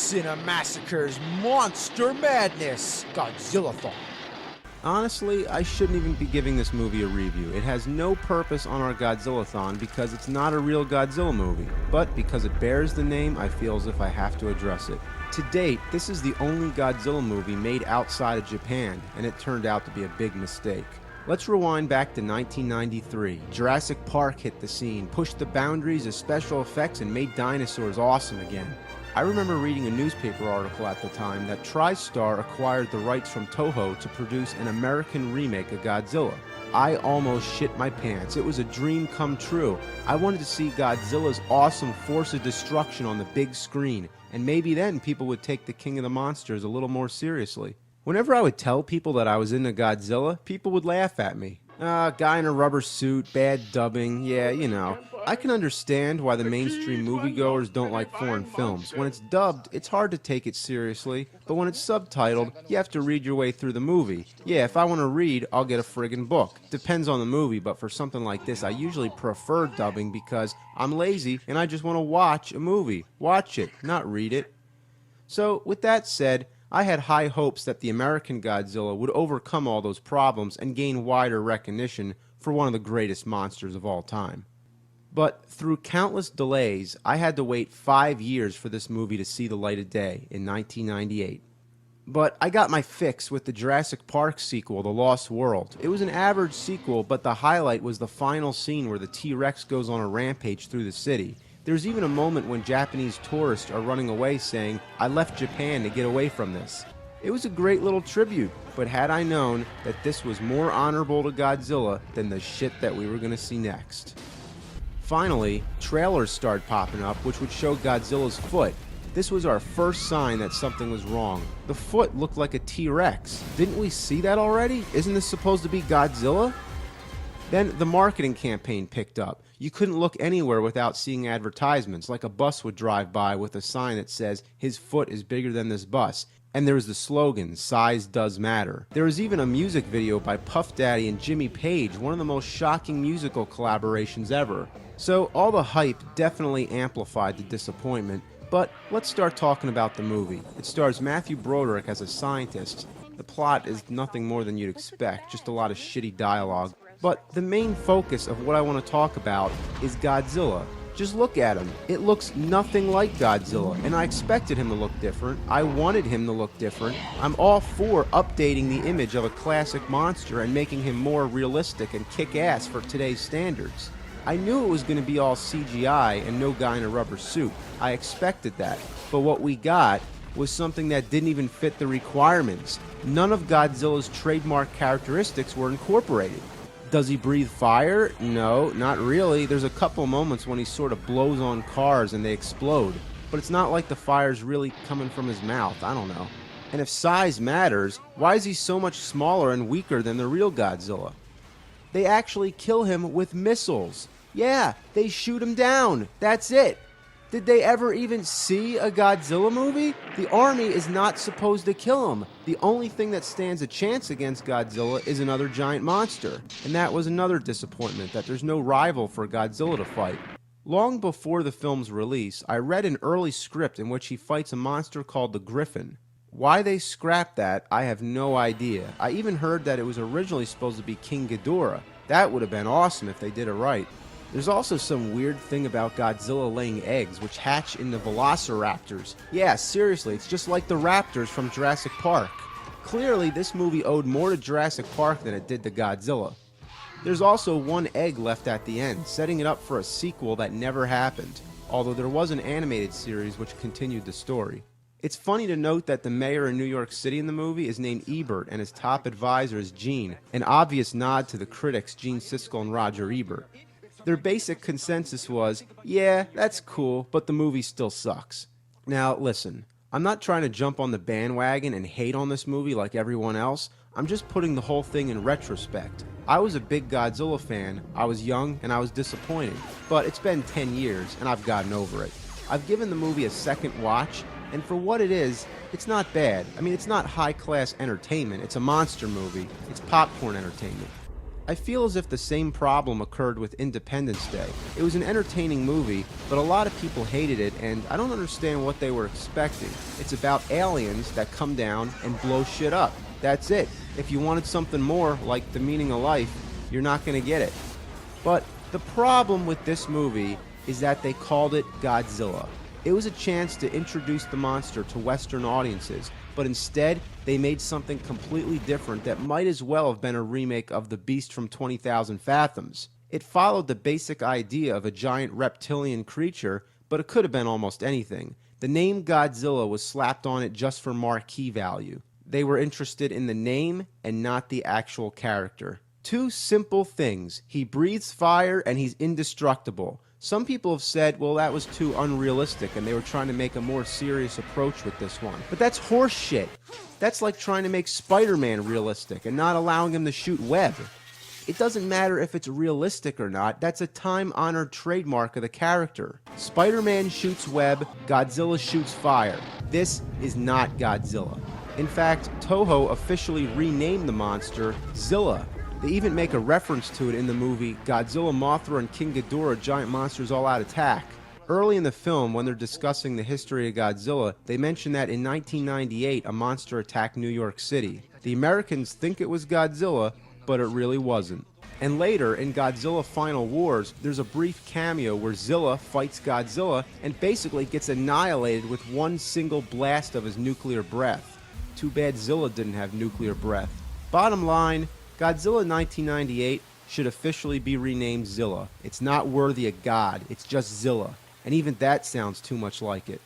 Cinemassacre's Monster Madness Godzillathon. Honestly, I shouldn't even be giving this movie a review. It has no purpose on our Godzillathon because it's not a real Godzilla movie. But because it bears the name, I feel as if I have to address it. To date, this is the only Godzilla movie made outside of Japan, and it turned out to be a big mistake. Let's rewind back to 1993. Jurassic Park hit the scene, pushed the boundaries of special effects, and made dinosaurs awesome again. I remember reading a newspaper article at the time that TriStar acquired the rights from Toho to produce an American remake of Godzilla. I almost shit my pants. It was a dream come true. I wanted to see Godzilla's awesome force of destruction on the big screen, and maybe then people would take the King of the Monsters a little more seriously. Whenever I would tell people that I was into Godzilla, people would laugh at me. Guy in a rubber suit, bad dubbing, yeah, you know. I can understand why the mainstream moviegoers don't like foreign films. When it's dubbed, it's hard to take it seriously, but when it's subtitled, you have to read your way through the movie. Yeah, if I want to read, I'll get a friggin' book. Depends on the movie, but for something like this, I usually prefer dubbing because I'm lazy and I just want to watch a movie. Watch it, not read it. So, with that said, I had high hopes that the American Godzilla would overcome all those problems and gain wider recognition for one of the greatest monsters of all time. But through countless delays, I had to wait 5 years for this movie to see the light of day in 1998. But I got my fix with the Jurassic Park sequel, The Lost World. It was an average sequel, but the highlight was the final scene where the T-Rex goes on a rampage through the city. There's even a moment when Japanese tourists are running away saying, "I left Japan to get away from this." It was a great little tribute, but had I known that this was more honorable to Godzilla than the shit that we were going to see next. Finally, trailers started popping up which would show Godzilla's foot. This was our first sign that something was wrong. The foot looked like a T-Rex. Didn't we see that already? Isn't this supposed to be Godzilla? Then the marketing campaign picked up. You couldn't look anywhere without seeing advertisements, like a bus would drive by with a sign that says, "His foot is bigger than this bus." And there was the slogan, "Size does matter." There was even a music video by Puff Daddy and Jimmy Page, one of the most shocking musical collaborations ever. So all the hype definitely amplified the disappointment, but let's start talking about the movie. It stars Matthew Broderick as a scientist. The plot is nothing more than you'd expect, just a lot of shitty dialogue. But the main focus of what I want to talk about is Godzilla. Just look at him. It looks nothing like Godzilla, and I expected him to look different. I wanted him to look different. I'm all for updating the image of a classic monster and making him more realistic and kick-ass for today's standards. I knew it was going to be all CGI and no guy in a rubber suit. I expected that. But what we got was something that didn't even fit the requirements. None of Godzilla's trademark characteristics were incorporated. Does he breathe fire? No, not really. There's a couple moments when he sort of blows on cars and they explode. But it's not like the fire's really coming from his mouth. I don't know. And if size matters, why is he so much smaller and weaker than the real Godzilla? They actually kill him with missiles. Yeah, they shoot him down. That's it. Did they ever even see a Godzilla movie? The army is not supposed to kill him. The only thing that stands a chance against Godzilla is another giant monster. And that was another disappointment, that there's no rival for Godzilla to fight. Long before the film's release, I read an early script in which he fights a monster called the Griffin. Why they scrapped that, I have no idea. I even heard that it was originally supposed to be King Ghidorah. That would have been awesome if they did it right. There's also some weird thing about Godzilla laying eggs, which hatch into velociraptors. Yeah, seriously, it's just like the raptors from Jurassic Park. Clearly, this movie owed more to Jurassic Park than it did to Godzilla. There's also one egg left at the end, setting it up for a sequel that never happened, although there was an animated series which continued the story. It's funny to note that the mayor in New York City in the movie is named Ebert and his top advisor is Gene, an obvious nod to the critics Gene Siskel and Roger Ebert. Their basic consensus was, yeah, that's cool, but the movie still sucks. Now, listen, I'm not trying to jump on the bandwagon and hate on this movie like everyone else. I'm just putting the whole thing in retrospect. I was a big Godzilla fan, I was young, and I was disappointed. But it's been 10 years, and I've gotten over it. I've given the movie a second watch, and for what it is, it's not bad. I mean, it's not high-class entertainment. It's a monster movie. It's popcorn entertainment. I feel as if the same problem occurred with Independence Day. It was an entertaining movie, but a lot of people hated it, and I don't understand what they were expecting. It's about aliens that come down and blow shit up. That's it. If you wanted something more, like the meaning of life, you're not going to get it. But the problem with this movie is that they called it Godzilla. It was a chance to introduce the monster to Western audiences, but instead they made something completely different that might as well have been a remake of The Beast from 20,000 Fathoms. It followed the basic idea of a giant reptilian creature, but it could have been almost anything. The name Godzilla was slapped on it just for marquee value. They were interested in the name and not the actual character. Two simple things. He breathes fire and he's indestructible. Some people have said, well, that was too unrealistic and they were trying to make a more serious approach with this one. But that's horse shit. That's like trying to make Spider-Man realistic and not allowing him to shoot web. It doesn't matter if it's realistic or not, that's a time-honored trademark of the character. Spider-Man shoots web, Godzilla shoots fire. This is not Godzilla. In fact, Toho officially renamed the monster Zilla. They even make a reference to it in the movie Godzilla, Mothra, and King Ghidorah Giant Monsters All Out Attack. Early in the film, when they're discussing the history of Godzilla, they mention that in 1998 a monster attacked New York City. The Americans think it was Godzilla, but it really wasn't. And later, in Godzilla Final Wars, there's a brief cameo where Zilla fights Godzilla and basically gets annihilated with one single blast of his nuclear breath. Too bad Zilla didn't have nuclear breath. Bottom line, Godzilla 1998 should officially be renamed Zilla. It's not worthy of God, it's just Zilla. And even that sounds too much like it.